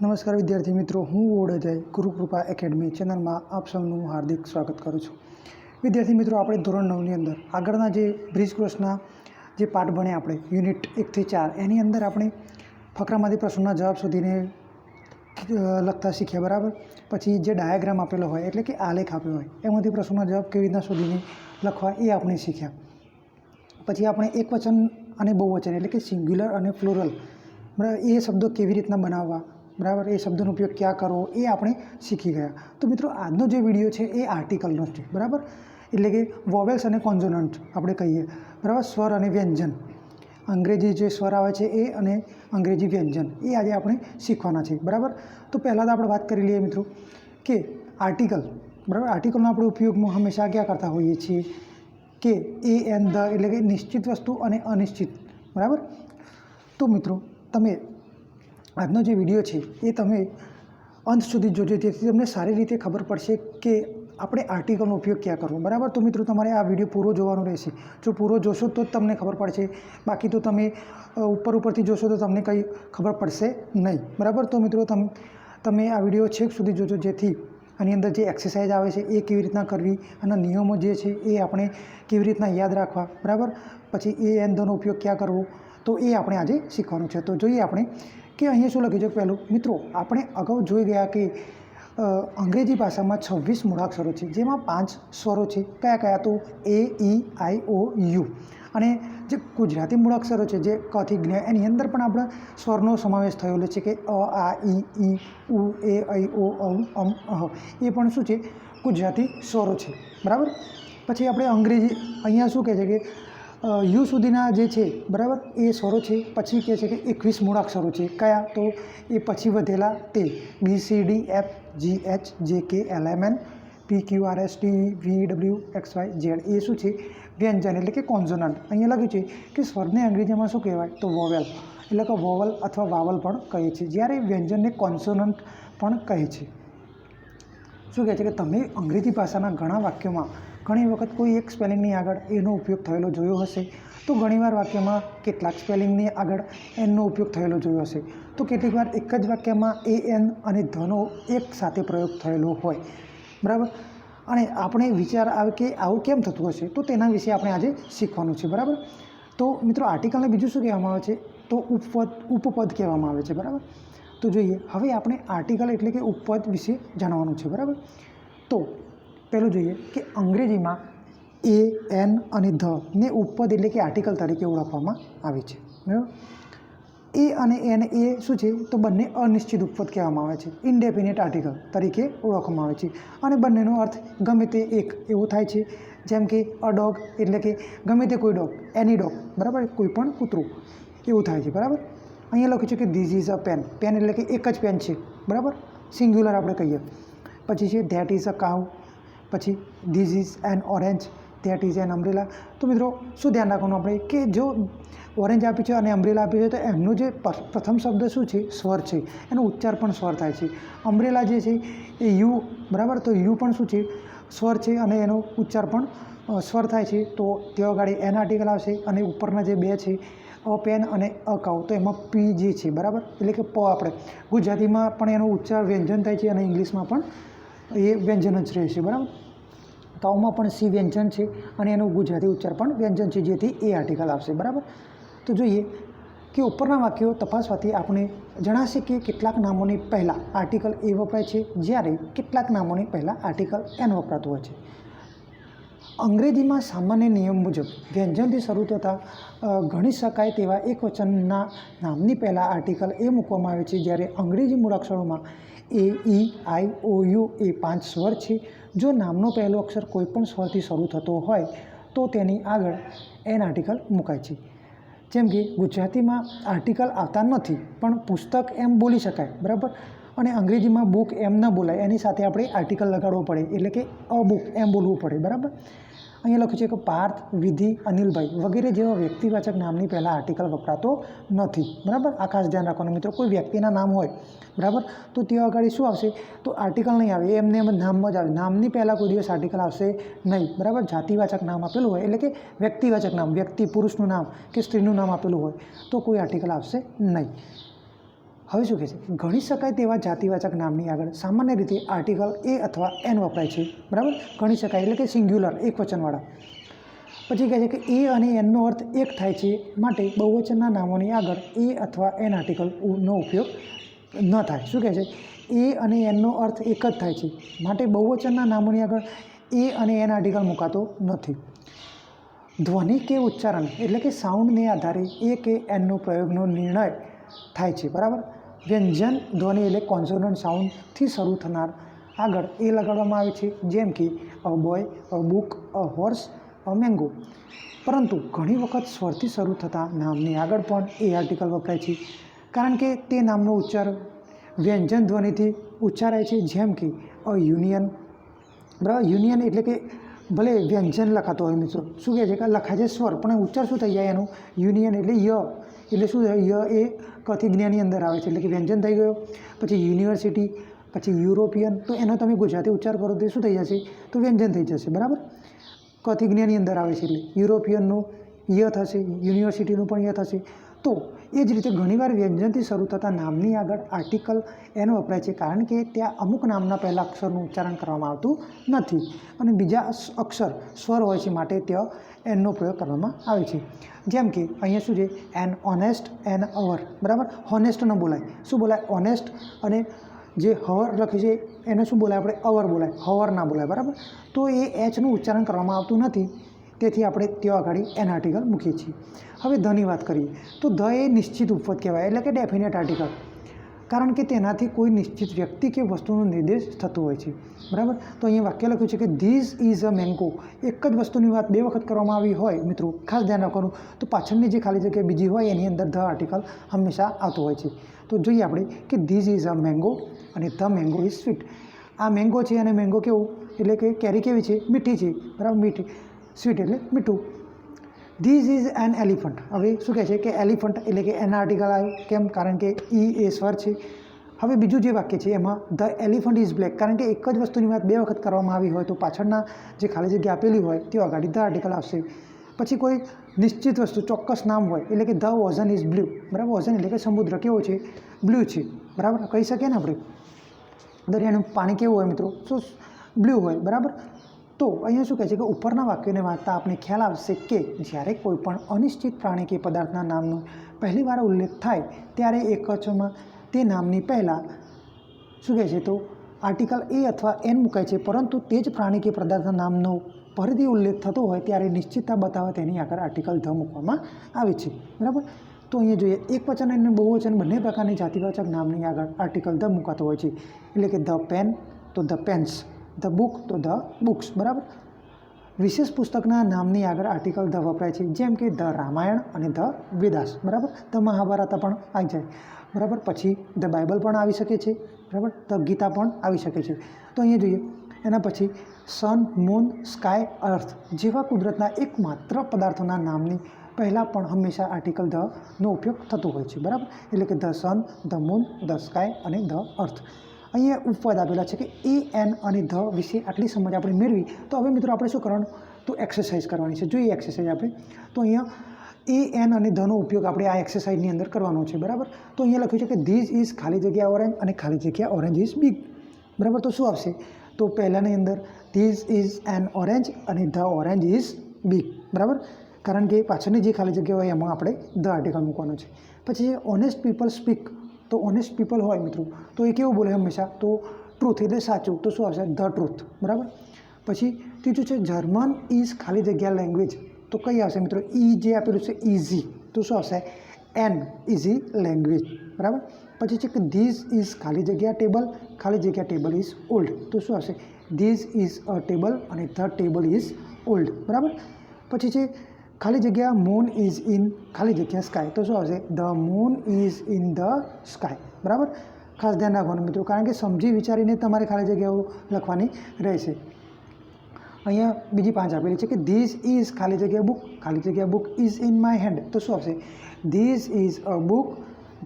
નમસ્કાર વિદ્યાર્થી મિત્રો, હું ઓડેજય ગુરુકૃપા એકેડમી ચેનલમાં આપ સૌનું હાર્દિક સ્વાગત કરું છું. વિદ્યાર્થી મિત્રો, આપણે ધોરણ 9ની અંદર આગળના જે બ્રિજ કોર્સના જે પાઠ ભણ્યા આપણે યુનિટ 1 થી 4 એની અંદર આપણે ફકરામાંથી પ્રશ્નોના જવાબ શોધીને લખતા શીખ્યા. બરાબર. પછી જે ડાયાગ્રામ આપેલો હોય એટલે કે આલેખ આપ્યો હોય એમાંથી પ્રશ્નોના જવાબ કેવી રીતના શોધીને લખવા એ આપણે શીખ્યા. પછી આપણે એકવચન અને બહુવચન એટલે કે સિંગ્યુલર અને પ્લુરલ બરાબર એ શબ્દો કેવી રીતના બનાવવા, બરાબર, એ શબ્દોનો ઉપયોગ ક્યાં કરવો એ આપણે શીખી ગયા. તો મિત્રો, આજનો જે વિડીયો છે એ આર્ટિકલનો છે. બરાબર. એટલે કે વોવેલ્સ અને કોન્સોનન્ટ આપણે કહીએ, બરાબર, સ્વર અને વ્યંજન. અંગ્રેજી જે સ્વર આવે છે એ અને અંગ્રેજી વ્યંજન એ આજે આપણે શીખવાના છે. બરાબર. તો પહેલાં તો આપણે વાત કરી લઈએ મિત્રો કે આર્ટિકલ, બરાબર, આર્ટિકલનો આપણે ઉપયોગમાં હંમેશા ક્યાં કરતા હોઈએ છીએ કે એ એન ધ એટલે કે નિશ્ચિત વસ્તુ અને અનિશ્ચિત. બરાબર. તો મિત્રો, તમે આજનો જે વિડીયો છે એ તમે અંત સુધી જોજો, જેથી તમને સારી રીતે ખબર પડશે કે આપણે આર્ટિકલનો ઉપયોગ ક્યાં કરવો. બરાબર. તો મિત્રો, તમારે આ વિડીયો પૂરો જોવાનો રહેશે. જો પૂરો જોશો તો જ તમને ખબર પડશે, બાકી તો તમે ઉપરથી જોશો તો તમને કંઈ ખબર પડશે નહીં. બરાબર. તો મિત્રો, તમે આ વિડીયો છેક સુધી જોજો, જેથી આની અંદર જે એક્સરસાઇઝ આવે છે એ કેવી રીતના કરવી અને નિયમો જે છે એ આપણે કેવી રીતના યાદ રાખવા. બરાબર. પછી એ એન ધનો ઉપયોગ ક્યાં કરવો, તો એ આપણે આજે શીખવાનું છે. તો જોઈએ આપણે કે અહીંયા શું લખ્યું છે. પહેલું મિત્રો, આપણે અગાઉ જોઈ ગયા કે અંગ્રેજી ભાષામાં 26 મૂળાક્ષરો છે, જેમાં 5 સ્વરો છે. કયા કયા? તો એ, ઈ, આઈ, ઓ, યુ. અને જે ગુજરાતી મૂળાક્ષરો છે જે ક થી જ્ઞ, એની અંદર પણ આપણા સ્વરનો સમાવેશ થયેલો છે કે અ, આ, ઈ, ઉ, એ, ઐ, ઓ, ઔ, અમ, અહ. એ પણ શું છે? ગુજરાતી સ્વરો છે. બરાબર. પછી આપણે અંગ્રેજી અહીંયા શું કહે છે કે યુ સુધીના જે છે, બરાબર, એ સ્વરો છે. પછી કહે છે કે 21 મૂળાક્ષરો છે. કયા? તો એ પછી વધેલા તે બી, સી, ડી, એફ, જી, એચ, જે, કે, એલ, એમ, એન, પી, ક્યુ, આર, એસ, ટી, વી, ડબલ્યુ, એક્સ, વાય, ઝેડ. એ શું છે? વ્યંજન એટલે કે કોન્સોનન્ટ. અહીંયા લખ્યું છે કે સ્વરને અંગ્રેજીમાં શું કહેવાય? તો વોવેલ એટલે કે વોવલ અથવા વાવલ પણ કહે છે, જ્યારે વ્યંજનને કોન્સોનન્ટ પણ કહે છે. શું કહે છે કે તમે અંગ્રેજી ભાષાના ઘણા વાક્યોમાં ઘણી વખત કોઈ એક સ્પેલિંગની આગળ એનો ઉપયોગ થયેલો જોયો હશે, તો ઘણીવાર વાક્યમાં કેટલાક સ્પેલિંગની આગળ એનનો ઉપયોગ થયેલો જોયો હશે, તો કેટલીક વાર એક જ વાક્યમાં એ એન અને ધનો એક સાથે પ્રયોગ થયેલો હોય. બરાબર. અને આપણે વિચાર આવે કે આવું કેમ થતું હશે, તો તેના વિશે આપણે આજે શીખવાનું છે. બરાબર. તો મિત્રો, આર્ટિકલને બીજું શું કહેવામાં આવે છે? તો ઉપપદ કહેવામાં આવે છે. બરાબર. તો જોઈએ હવે આપણે આર્ટિકલ એટલે કે ઉપપદ વિશે જાણવાનું છે. બરાબર. તો પહેલું જોઈએ કે અંગ્રેજીમાં એ, એન અને ધ ને ઉપપદ એટલે કે આર્ટિકલ તરીકે ઓળખવામાં આવે છે. બરાબર. એ અને એન એ શું છે? તો બંને અનિશ્ચિત ઉપપદ કહેવામાં આવે છે, ઇન્ડેફિનિટ આર્ટિકલ તરીકે ઓળખવામાં આવે છે. અને બંનેનો અર્થ ગમે તે એક એવો થાય છે. જેમ કે અ ડોગ એટલે કે ગમે તે કોઈ ડોગ, એની ડોગ. બરાબર. કોઈ પણ કૂતરું એવું થાય છે. બરાબર. અહીંયા લખ્યું છે કે this is a pen. Pen એટલે કે એક જ પેન છે. બરાબર. સિંગ્યુલર આપણે કહીએ. પછી છે ધેટ ઇઝ અ કાઉ. પછી this is an orange, that is an umbrella. તો મિત્રો, શું ધ્યાન રાખવાનું આપણે કે જો ઓરેન્જ આપી છે અને અમ્બ્રેલા આપી છે, તો એમનો જે પ્રથમ શબ્દ શું છે? સ્વર છે. એનો ઉચ્ચાર પણ સ્વર થાય છે. અમ્બ્રેલા જે છે એ યુ, બરાબર, તો યુ પણ શું છે? સ્વર છે અને એનો ઉચ્ચાર પણ સ્વર થાય છે. તો ત્યાં આગળ એન આર્ટિકલ આવશે. અને ઉપરના જે બે છે અ પેન અને અ કાઉ, તો એમાં પી જે છે, બરાબર, એટલે કે પ. આપણે ગુજરાતીમાં પણ એનો ઉચ્ચાર વ્યંજન થાય છે અને ઇંગ્લિશમાં પણ એ વ્યંજન જ રહે છે. બરાબર. કાઉમાં પણ સી વ્યંજન છે અને એનો ગુજરાતી ઉચ્ચાર પણ વ્યંજન છે, જેથી એ આર્ટિકલ આવશે. બરાબર. તો જોઈએ કે ઉપરના વાક્યો તપાસવાથી આપણે જણાશે કે કેટલાક નામોની પહેલાં આર્ટિકલ એ વપરાય છે, જ્યારે કેટલાક નામોની પહેલાં આર્ટિકલ એન વપરાતું હોય છે. અંગ્રેજીમાં સામાન્ય નિયમ મુજબ વ્યંજનથી શરૂ થતા ગણી શકાય તેવા એક વચનના નામની પહેલાં આર્ટિકલ એ મૂકવામાં આવે છે, જ્યારે અંગ્રેજી મૂળાક્ષરોમાં એ, ઈ, આઈ, ઓ, યુ એ 5 સ્વર છે. જો નામનો પહેલો અક્ષર કોઈપણ સ્વરથી શરૂ થતો હોય તો તેની આગળ એન આર્ટિકલ મુકાય છે. જેમ કે ગુજરાતીમાં આર્ટિકલ આવતા નથી, પણ પુસ્તક એમ બોલી શકાય. બરાબર. અને અંગ્રેજીમાં બુક એમ ન બોલાય, એની સાથે આપણે આર્ટિકલ લગાડવો પડે, એટલે કે અ બુક એમ બોલવું પડે. બરાબર. અહીંયા લખ્યું છે કે પાર્થ, વિધિ, અનિલભાઈ વગેરે જેવા વ્યક્તિવાચક નામની પહેલાં આર્ટિકલ વપરાતો નથી. બરાબર. આ ખાસ ધ્યાન રાખવાનું મિત્રો. કોઈ વ્યક્તિના નામ હોય, બરાબર, તો ત્યાં આગળ શું આવશે? તો આર્ટિકલ નહીં આવે, એમને એમ નામમાં જ આવે. નામની પહેલાં કોઈ દિવસ આર્ટિકલ આવશે નહીં. બરાબર. જાતિવાચક નામ આપેલું હોય એટલે કે વ્યક્તિવાચક નામ, વ્યક્તિ પુરુષનું નામ કે સ્ત્રીનું નામ આપેલું હોય તો કોઈ આર્ટિકલ આવશે નહીં. હવે શું કહે છે, ગણી શકાય તેવા જાતિવાચક નામની આગળ સામાન્ય રીતે આર્ટિકલ એ અથવા એન વપરાય છે, બરાબર. ગણી શકાય એટલે કે સિંગ્યુલર, એક વચનવાળા. પછી કહે છે કે એ અને એનનો અર્થ એક થાય છે, માટે બહુવચનના નામોની આગળ એ અથવા એન આર્ટિકલનો ઉપયોગ ન થાય. શું કહે છે, એ અને એનનો અર્થ એક જ થાય છે, માટે બહુવચનના નામોની આગળ એ અને એન આર્ટિકલ મુકાતો નથી. ધ્વનિ કે ઉચ્ચારણ એટલે કે સાઉન્ડને આધારે એ કે એનનો પ્રયોગનો નિર્ણય થાય છે, બરાબર. વ્યંજન ધ્વનિ એટલે કોન્સોનન્ટ સાઉન્ડથી શરૂ થનાર આગળ એ લગાડવામાં આવે છે, જેમ કે a boy, a book, a horse, a mango. પરંતુ ઘણી વખત સ્વરથી શરૂ થતા નામની આગળ પણ એ આર્ટિકલ વપરાય છે, કારણ કે તે નામનો ઉચ્ચાર વ્યંજન ધ્વનિથી ઉચ્ચારાય છે, જેમ કે અ યુનિયન, બરાબર. યુનિયન એટલે કે ભલે વ્યંજન લખાતો હોય મિત્રો, શું કહે છે કે લખાય છે સ્વર, પણ ઉચ્ચાર શું થઈ જાય એનું, યુનિયન એટલે ય, એટલે શું થાય, ય એ કથી જ્ઞાની અંદર આવે છે, એટલે કે વ્યંજન થઈ ગયો. પછી યુનિવર્સિટી, પછી યુરોપિયન, તો એનો તમે ગુજરાતી ઉચ્ચાર કરો તો શું થઈ જશે, તો વ્યંજન થઈ જશે, બરાબર. કથી જ્ઞાની અંદર આવે છે એટલે યુરોપિયનનું ય થશે, યુનિવર્સિટીનું પણ ય થશે. તો એ જ રીતે ઘણીવાર વ્યંજનથી શરૂ થતા નામની આગળ આર્ટિકલ એન વપરાય છે, કારણ કે ત્યાં અમુક નામના પહેલાં અક્ષરનું ઉચ્ચારણ કરવામાં આવતું નથી અને બીજા અક્ષર સ્વર હોય છે, માટે ત્યાં એનનો પ્રયોગ કરવામાં આવે છે. જેમ કે અહીંયા શું છે, એન ઓનેસ્ટ, એન અવર, બરાબર. હોનેસ્ટ ન બોલાય, શું બોલાય, ઓનેસ્ટ. અને જે હવર લખ્યું છે એને શું બોલાય આપણે, અવર બોલાય, હવર ના બોલાય, બરાબર. તો એ એચનું ઉચ્ચારણ કરવામાં આવતું નથી, તેથી આપણે ત્યાં આગળ એન આર્ટિકલ મૂકીએ છીએ. હવે ધની વાત કરીએ તો ધ એ નિશ્ચિત ઉપપદ કહેવાય, એટલે કે ડેફિનેટ આર્ટિકલ, કારણ કે તેનાથી કોઈ નિશ્ચિત વ્યક્તિ કે વસ્તુનો નિર્દેશ થતો હોય છે, બરાબર. તો અહીંયા વાક્ય લખ્યું છે કે ધીસ ઇઝ અ મેંગો. એક જ વસ્તુની વાત બે વખત કરવામાં આવી હોય મિત્રો, ખાસ ધ્યાન રાખવાનું, તો પાછળની જે ખાલી જગ્યા બીજી હોય એની અંદર ધ આર્ટિકલ હંમેશા આવતું હોય છે. તો જોઈએ આપણે કે ધીસ ઇઝ અ મેંગો અને ધ મેંગો ઇઝ સ્વીટ. આ મેંગો છે અને મેંગો કેવું, એટલે કે કેરી કેવી છે, મીઠી છે, બરાબર. મીઠી, સ્વીટ એટલે મીઠું. This is an elephant. હવે શું કહે છે કે એલિફન્ટ એટલે કે એન આર્ટિકલ આવ્યું, કેમ, કારણ કે ઈ એ સ્વર છે. હવે બીજું જે વાક્ય છે એમાં ધ એલિફન્ટ ઇઝ બ્લેક, કારણ કે એક જ વસ્તુની વાત બે વખત કરવામાં આવી હોય તો પાછળના જે ખાલી જગ્યા આપેલી હોય તે આગળ ધ આર્ટિકલ આવશે. પછી કોઈ નિશ્ચિત વસ્તુ, ચોક્કસ નામ હોય, એટલે કે ધ ઓઝન ઇઝ બ્લુ, બરાબર. ઓઝન એટલે કે સમુદ્ર કેવો છે, બ્લુ છે, બરાબર. કહી શકીએ ને આપણે, દરિયાનું પાણી કેવું હોય મિત્રો, શું બ્લુ હોય, બરાબર. તો અહીંયા શું કહે છે કે ઉપરના વાક્યોને વાંચતા આપણે ખ્યાલ આવશે કે જ્યારે કોઈ પણ અનિશ્ચિત પ્રાણી કે પદાર્થના નામનો પહેલીવાર ઉલ્લેખ થાય ત્યારે એકવચનમાં તે નામની પહેલાં શું કહે છે, તો આર્ટિકલ એ અથવા એન મુકાય છે, પરંતુ તે જ પ્રાણી કે પદાર્થના નામનો ફરીથી ઉલ્લેખ થતો હોય ત્યારે નિશ્ચિતતા બતાવવા તેની આગળ આર્ટિકલ ધ મૂકવામાં આવે છે, બરાબર. તો અહીંયા જોઈએ એકવચન અને બહુવચન બંને પ્રકારની જાતિવાચક નામની આગળ આર્ટિકલ ધ મુકાતો હોય છે, એટલે કે ધ પેન તો ધ પેન્સ, ધ બુક તો ધ બુક્સ, બરાબર. વિશેષ પુસ્તકના નામની આગળ આર્ટિકલ ધ વપરાય છે, જેમ કે ધ રામાયણ અને ધ વેદાસ, બરાબર. ધ મહાભારત પણ આવી જાય, બરાબર. પછી ધ બાઇબલ પણ આવી શકે છે, બરાબર. ધ ગીતા પણ આવી શકે છે. તો અહીંયા જોઈએ એના પછી સન, મૂન, સ્કાય, અર્થ જેવા કુદરતના એકમાત્ર પદાર્થોના નામની પહેલાં પણ હંમેશા આર્ટિકલ ધનો ઉપયોગ થતો હોય છે, બરાબર. એટલે કે the sun, the moon, the sky અને ધ અર્થ. અહીંયા ઉપપદ આપેલા છે કે એ એન અને ધ વિશે આટલી સમજ આપણે મેળવી. તો હવે મિત્રો આપણે શું કરવાનું, તો એક્સરસાઇઝ કરવાની છે. જોઈએ એક્સરસાઇઝ આપણે, તો અહીંયા એ એન અને ધનો ઉપયોગ આપણે આ એક્સરસાઇઝની અંદર કરવાનો છે, બરાબર. તો અહીંયા લખ્યું છે કે ધીસ ઇઝ ખાલી જગ્યા ઓરેન્જ અને ખાલી જગ્યા ઓરેન્જ ઇઝ બિગ, બરાબર. તો શું આવશે, તો પહેલાંની અંદર ધીસ ઇઝ એન ઓરેન્જ અને ધ ઓરેન્જ ઇઝ બિગ, બરાબર. કારણ કે પાછળની જે ખાલી જગ્યા હોય એમાં આપણે ધ આર્ટિકલ મૂકવાનું છે. પછી ઓનેસ્ટ પીપલ સ્પીક, તો ઓનેસ્ટ પીપલ હોય મિત્રો તો એ કેવું બોલે હંમેશા, તો ટ્રુથ એટલે સાચું, તો શું આવશે, ધ ટ્રુથ, બરાબર. પછી ત્રીજું છે જર્મન ઇઝ ખાલી જગ્યા લેંગ્વેજ, તો કઈ આવશે મિત્રો, ઈ જે આપેલું છે ઇઝી, તો શું આવશે, એન ઇઝી લેંગ્વેજ, બરાબર. પછી છે કે ધીસ ઇઝ ખાલી જગ્યા ટેબલ, ખાલી જગ્યા ટેબલ ઇઝ ઓલ્ડ, તો શું આવશે, ધીસ ઇઝ અ ટેબલ અને ધ ટેબલ ઇઝ ઓલ્ડ, બરાબર. પછી છે ખાલી જગ્યા મૂન ઇઝ ઇન ખાલી જગ્યા સ્કાય, તો શું આવશે, the moon is in the sky, બરાબર. ખાસ ધ્યાન રાખવાનું મિત્રો, કારણ કે સમજી વિચારીને તમારે ખાલી જગ્યાઓ લખવાની રહેશે. અહીંયા બીજી 5 આપેલી છે કે ધીસ ઇઝ ખાલી જગ્યા બુક, ખાલી જગ્યા book is in my hand, તો શું આવશે, this is a book,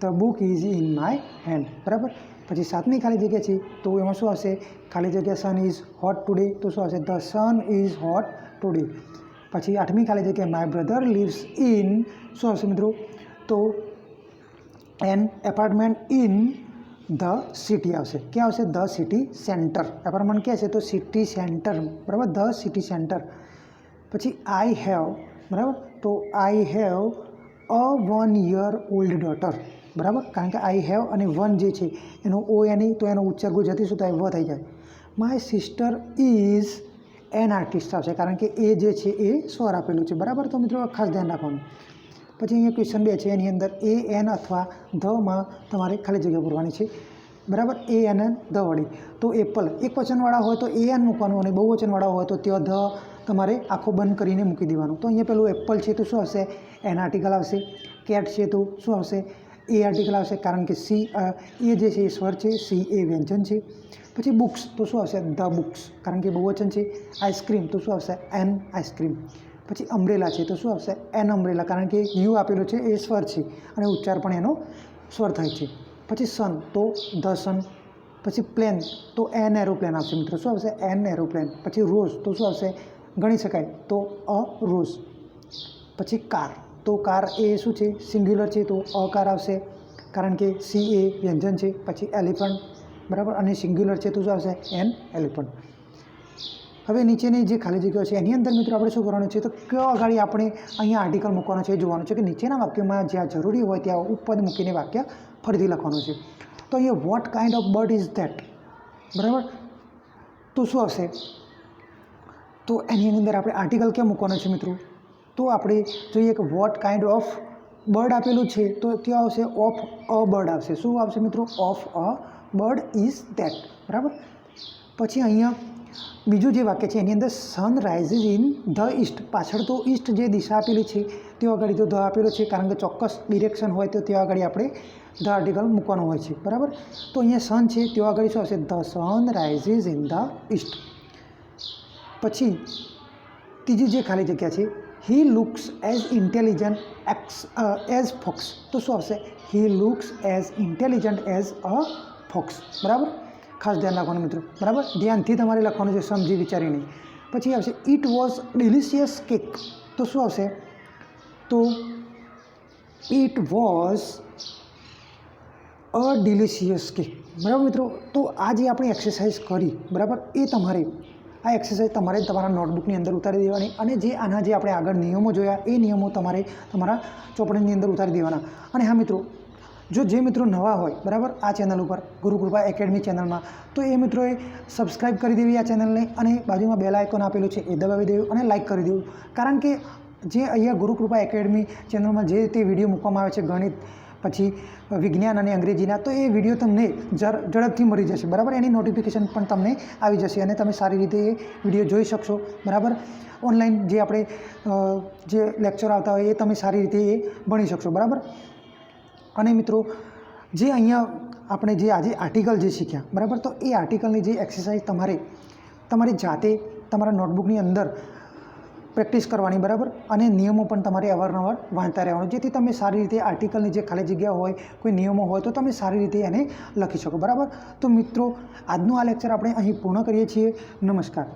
the book is in my hand, બરાબર. પછી 7મી ખાલી જગ્યા છે તો એમાં શું આવશે, ખાલી જગ્યા સન ઇઝ હોટ ટુડે, તો શું આવશે, the sun is hot today. પછી 8મી ખાલી જગ્યા માય બ્રધર લિવ્સ ઇન, શું આવશે મિત્રો, તો an apartment in the city આવશે. ક્યાં આવશે? The city centre. એપાર્ટમેન્ટ ક્યાં છે? તો સિટી સેન્ટર, બરાબર, ધ સિટી સેન્ટર. પછી આઈ હેવ, બરાબર, તો I have a 1 year old daughter, બરાબર, કારણ કે આઈ હેવ અને વન જે છે એનો ઓ એની તો એનો ઉચ્ચાર ગુજરાતી શું થાય? વ થઈ જાય. My sister is an artist આવશે, કારણ કે એ જે છે એ સ્વર આપેલું છે, બરાબર. તો મિત્રો ખાસ ધ્યાન રાખવાનું. પછી અહીંયા ક્વેશ્ચન 2 છે, એની અંદર એ એન અથવા ધમાં તમારે ખાલી જગ્યા પૂરવાની છે, બરાબર. એ એન ધ વડે. તો એપલ એક વચનવાળા હોય તો એ એન મૂકવાનું અને બહુ વચનવાળા હોય તો ત્યાં ધ તમારે આખો બંધ કરીને મૂકી દેવાનું. તો અહીંયા પેલું એપલ છે તો શું આવશે? એન આર્ટિકલ આવશે. કેટ છે તો શું આવશે? એ આર્ટિકલ આવશે, કારણ કે સી એ જે છે એ સ્વર છે, સી એ વ્યંજન છે. પછી બુક્સ તો શું આવશે? ધ બુક્સ, કારણ કે બહુવચન છે. આઈસ્ક્રીમ તો શું આવશે? N ice cream. પછી અમ્બ્રેલા છે તો શું આવશે? એન અમ્બ્રેલા, કારણ કે યુ આપેલું છે એ સ્વર છે અને ઉચ્ચાર પણ એનો સ્વર થાય છે. પછી સન તો ધ સન. પછી પ્લેન તો એન એરોપ્લેન આવશે મિત્રો. શું આવશે? N aeroplane. પછી રોઝ તો શું આવશે? ગણી શકાય તો અ રોઝ. પછી કાર તો કાર એ શું છે? સિંગ્યુલર છે તો અ કાર આવશે, કારણ કે સી એ વ્યંજન છે. પછી એલિફન્ટ, બરાબર, અને સિંગ્યુલર છે તો શું આવશે? An elephant. હવે નીચેની જે ખાલી જગ્યાઓ છે એની અંદર મિત્રો આપણે શું કરવાનું છે? તો કયો આગળ આપણે અહીંયા આર્ટિકલ મૂકવાનો છે એ જોવાનું છે કે નીચેના વાક્યમાં જ્યાં જરૂરી હોય ત્યાં ઉપપદ મૂકીને વાક્ય ફરીથી લખવાનું છે. તો અહીંયા what kind of bird is that, બરાબર, તો શું આવશે? તો એની અંદર આપણે આર્ટિકલ ક્યાં મૂકવાનો છે મિત્રો? તો આપણે જોઈએ કે વોટ કાઇન્ડ ઓફ બર્ડ આપેલું છે તો ત્યાં આવશે ઓફ અ બર્ડ આવશે. શું આવશે મિત્રો? Of a bird is that, બરાબર. પછી અહીંયા બીજું જે વાક્ય છે એની અંદર સન રાઇઝિસ ઇન ધ ઈસ્ટ, પાછળ તો ઈસ્ટ જે દિશા આપેલી છે ત્યાં આગળ તો ધ આપેલો છે, કારણ કે ચોક્કસ ડિરેક્શન હોય તો ત્યાં આગળ આપણે ધ આર્ટિકલ મૂકવાનું હોય છે, બરાબર. તો અહીંયા સન છે ત્યાં આગળ શું આવશે? The sun rises in the east. પછી ત્રીજી જે ખાલી જગ્યા છે, he looks as intelligent as fox, તો શું આવશે? He looks as intelligent as a fox, બરાબર. ખાસ ધ્યાન રાખવાનું મિત્રો, બરાબર, ધ્યાનથી તમારે લખવાનું છે, સમજી વિચારીને. પછી આવશે ઇટ વોઝ ડિલિશિયસ કેક, તો શું આવશે? તો it was a delicious cake, બરાબર મિત્રો. તો આ જે આપણે એક્સરસાઇઝ કરી, બરાબર, એ તમારે આ એક્સરસાઇઝ તમારે તમારા નોટબુકની અંદર ઉતારી દેવાની અને જે આના જે આપણે આગળ નિયમો જોયા એ નિયમો તમારે તમારા ચોપડીની અંદર ઉતારી દેવાના. અને હા મિત્રો, જે મિત્રો નવા હોય, બરાબર, આ ચેનલ ઉપર ગુરુકૃપા એકેડમી ચેનલમાં, તો એ મિત્રોએ સબસ્ક્રાઈબ કરી દેવી આ ચેનલને અને બાજુમાં બેલ આઇકોન આપેલું છે એ દબાવી દેવું અને લાઇક કરી દેવું, કારણ કે જે અહીંયા ગુરુકૃપા એકેડમી ચેનલમાં જે તે વિડીયો મૂકવામાં આવે છે ગણિત પછી વિજ્ઞાન અને અંગ્રેજીના, તો એ વિડીયો તમને ઝડપથી મળી જશે, બરાબર. એની નોટિફિકેશન પણ તમને આવી જશે અને તમે સારી રીતે એ વિડીયો જોઈ શકશો, બરાબર. ઓનલાઈન જે આપણે જે લેક્ચર આવતા હોય એ તમે સારી રીતે એ ભણી શકશો, બરાબર. અને મિત્રો જે અહીંયા આપણે જે આજે આર્ટિકલ જે શીખ્યા, બરાબર, તો એ આર્ટિકલની જે એક્સરસાઇઝ તમારી જાતે તમારા નોટબુકની અંદર પ્રેક્ટિસ કરવાની, બરાબર, અને નિયમો પણ તમારે અવારનવાર વાંચતા રહેવાનું, જેથી તમે સારી રીતે આર્ટિકલની જે ખાલી જગ્યા હોય, કોઈ નિયમો હોય તો તમે સારી રીતે એને લખી શકો, બરાબર. તો મિત્રો આજનું આ લેક્ચર આપણે અહીં પૂર્ણ કરીએ છીએ. નમસ્કાર.